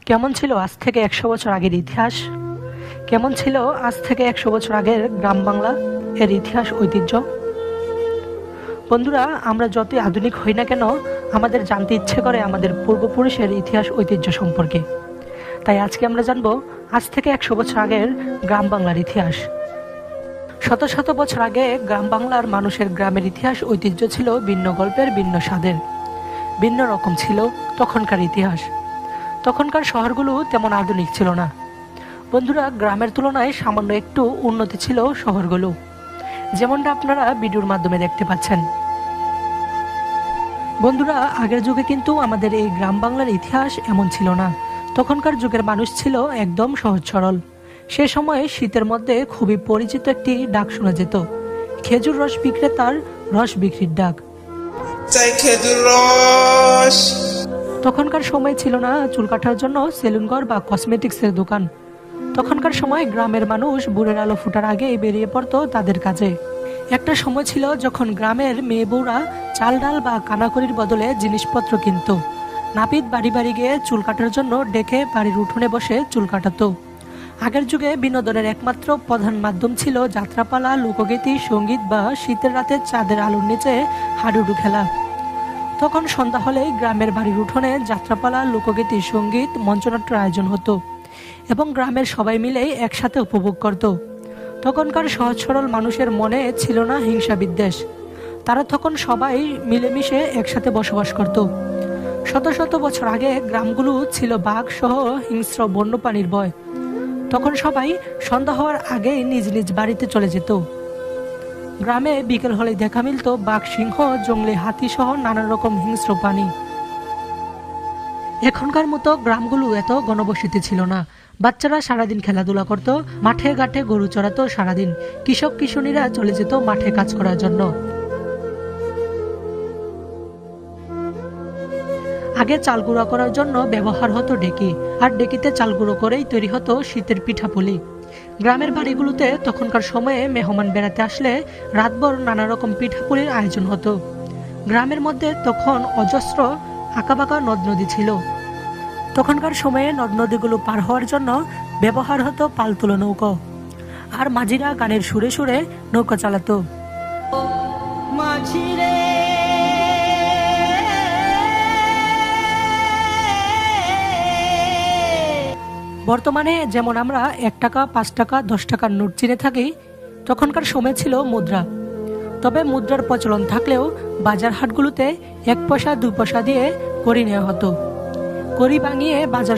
কেমন ছিল আজ থেকে 100 বছর আগের ইতিহাস? কেমন ছিল আজ থেকে 100 বছর আগের গ্রাম বাংলা এর ইতিহাস ঐতিহ্য? বন্ধুরা, আমরা যতই আধুনিক হই না কেন, আমাদের জানতে ইচ্ছে করে আমাদের পূর্বপুরুষের ইতিহাস ঐতিহ্য সম্পর্কে। তাই আজকে আমরা জানবো আজ থেকে 100 বছর আগের গ্রাম বাংলার ইতিহাস। শত শত বছর আগে গ্রাম বাংলার মানুষের গ্রামের ইতিহাস ঐতিহ্য ছিল ভিন্ন গল্পের, ভিন্ন স্বাদের। ভিন্ন রকম ছিল তখনকার ইতিহাস। তখনকার শহরগুলো তেমন আধুনিক ছিল না। বন্ধুরা, গ্রামের তুলনায় সামান্য একটু উন্নতি ছিল শহরগুলো, যেমনটা আপনারা ভিডিওর মাধ্যমে দেখতে পাচ্ছেন। বন্ধুরা, আগের যুগে কিন্তু আমাদের এই গ্রাম বাংলার ইতিহাস এমন ছিল না। তখনকার যুগের মানুষ ছিল একদম সহজ সরল। সে সময়ে শীতের মধ্যে খুবই পরিচিত একটি ডাক শোনা যেত, খেজুর রস বিক্রেতার রস বিক্রির ডাক। চাই খেজুর রস। তখনকার সময় ছিল না চুল কাটার জন্য সেলুন ঘর বা কসমেটিক্সের দোকান। তখনকার সময় গ্রামের মানুষ ভোরের আলো ফোটার আগেই বেরিয়ে পড়তো তাদের কাজে। একটা সময় ছিল যখন গ্রামের মেয়ে বউরা চাল ডাল বা কানাকড়ির বদলে জিনিসপত্র কিনত। নাপিত বাড়ি বাড়ি গিয়ে চুল কাটার জন্য ডেকে বাড়ির উঠোনে বসে চুল কাটাতো। আগের যুগে বিনোদনের একমাত্র প্রধান মাধ্যম ছিল যাত্রাপালা, লোকগীতি, সঙ্গীত বা শীতের রাতে চাঁদের আলোর নিচে হাডুডু খেলা। তখন সন্ধ্যা হলেই গ্রামের বাড়ির উঠোনে যাত্রাপালা, লোকগীতি, সঙ্গীত, মঞ্চনাট্যের আয়োজন হতো এবং গ্রামের সবাই মিলেই একসাথে উপভোগ করত। তখনকার সহজ সরল মানুষের মনে ছিল না হিংসা বিদ্বেষ। তারা তখন সবাই মিলেমিশে একসাথে বসবাস করত। শত শত বছর আগে গ্রামগুলো ছিল বাঘ সহ হিংস্র বন্যপ্রাণীর ভয়। তখন সবাই সন্ধ্যা হওয়ার আগেই নিজ নিজ বাড়িতে চলে যেত। গ্রামে বিকেল হলেই দেখা মিলত বাঘ, সিংহ, জঙ্গলি হাতি সহ নানান রকম হিংস্র প্রাণী। এখনকার মতো গ্রামগুলো এত ঘনবসতি ছিল না। বাচ্চারা সারাদিন খেলাধুলা করত, মাঠে ঘাটে গরু চড়াতো সারাদিন। কৃষক কিশোরীরা চলে যেত মাঠে কাজ করার জন্য। আগে চাল গুঁড়া করার জন্য ব্যবহার হতো ডেকি, আর ডেকিতে চাল গুঁড়ো করেই তৈরি হতো শীতের পিঠাপুলি। গ্রামের বাড়িগুলোতে তখনকার সময়ে মেহমান বেড়াতে আসলে রাতভর নানা রকম পিঠাপুলির আয়োজন হতো। গ্রামের মধ্যে তখন অজস্র আঁকাবাঁকা নদ নদী ছিল। তখনকার সময়ে নদ নদীগুলো পার হওয়ার জন্য ব্যবহার হতো পালতোলা নৌকা, আর মাঝিরা গানের সুরে সুরে নৌকা চালাতো। বর্তমানে যেমন আমরা 1 টাকা, 5 টাকা, 10 টাকার নোট চিনে থাকি, তখনকার সময় ছিল মুদ্রা। তবে মুদ্রার প্রচলন থাকলেও বাজার হাটগুলোতে 1 পয়সা 2 পয়সা দিয়ে কড়ি নেওয়া হতো। কড়ি ভাঙিয়ে বাজার